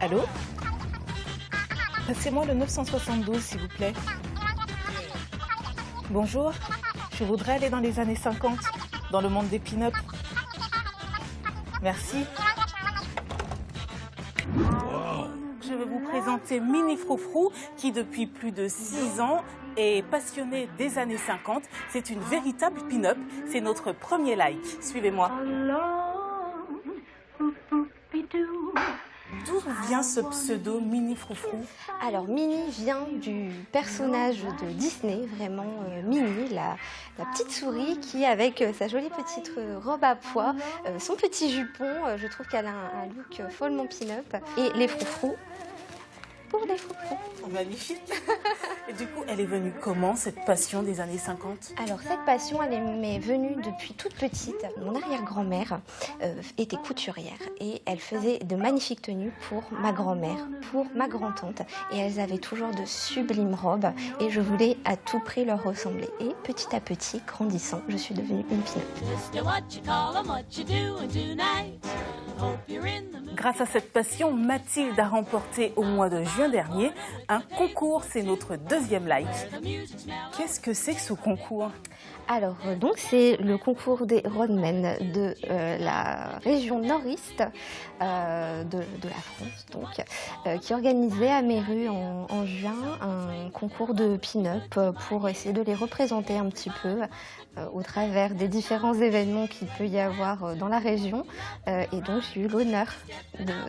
Allô? Passez-moi le 972, s'il vous plaît. Bonjour, je voudrais aller dans les années 50, dans le monde des pin-up. Merci. Je vais vous présenter Mini Froufrou, qui depuis plus de 6 ans est passionnée des années 50. C'est une véritable pin-up. C'est notre premier like. Suivez-moi. D'où vient ce pseudo Mini Froufrou? Alors Minnie vient du personnage de Disney, vraiment Minnie, la petite souris qui, avec sa jolie petite robe à pois, son petit jupon, je trouve qu'elle a un look follement pin-up. Et les froufrous pour les froufrous. Magnifique. Et du coup, elle est venue comment, cette passion des années 50? Alors cette passion, elle m'est venue depuis toute petite. Mon arrière-grand-mère était couturière et elle faisait de magnifiques tenues pour ma grand-mère, pour ma grand-tante. Et elles avaient toujours de sublimes robes et je voulais à tout prix leur ressembler. Et petit à petit, grandissant, je suis devenue une pin-up. Grâce à cette passion, Mathilde a remporté au mois de juin dernier un concours. C'est notre deuxième like. Qu'est-ce que c'est que ce concours? Alors, donc, c'est le concours des roadmen de la région nord-est de la France, donc, qui organisait à Méru en juin un concours de pin-up pour essayer de les représenter un petit peu au travers des différents événements qu'il peut y avoir dans la région. Et donc, j'ai eu l'honneur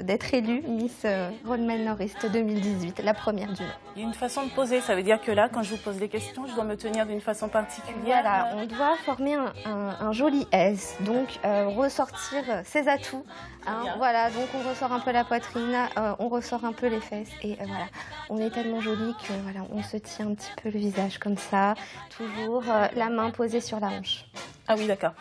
d'être élue Miss Roadman Nord-Est 2018, la première du nom. Il y a une façon de poser, ça veut dire que là, quand je vous pose des questions, je dois me tenir d'une façon particulière. Voilà, on doit former un joli S, donc ressortir ses atouts. Hein, voilà, donc on ressort un peu la poitrine, on ressort un peu les fesses et voilà, on est tellement joli que voilà, on se tient un petit peu le visage comme ça, toujours la main posée sur la hanche. Ah oui, d'accord.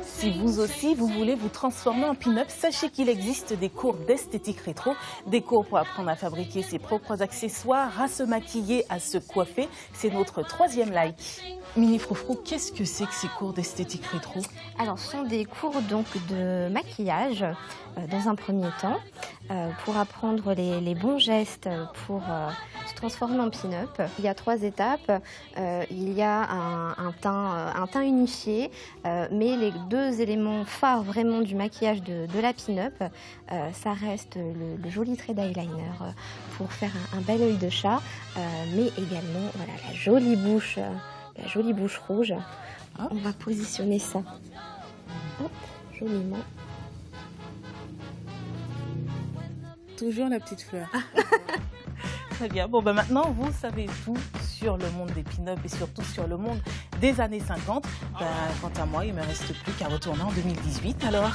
Si vous aussi, vous voulez vous transformer en pin-up, sachez qu'il existe des cours d'esthétique rétro, des cours pour apprendre à fabriquer ses propres accessoires, à se maquiller, à se coiffer. C'est notre troisième like. Mini Froufrou, qu'est-ce que c'est que ces cours d'esthétique rétro? Alors, ce sont des cours donc de maquillage dans un premier temps pour apprendre les bons gestes pour se transformer en pin-up. Il y a 3 étapes. Il y a un teint unifié, mais les 2 éléments phares vraiment du maquillage de la pin-up, ça reste le joli trait d'eyeliner pour faire un bel œil de chat, mais également voilà, la jolie bouche rouge. On va positionner ça. Hop, joliment. Toujours la petite fleur. Très bien. Bon, ben maintenant, vous savez tout sur le monde des pin-up et surtout sur le monde des années 50. Ben, quant à moi, il ne me reste plus qu'à retourner en 2018 alors.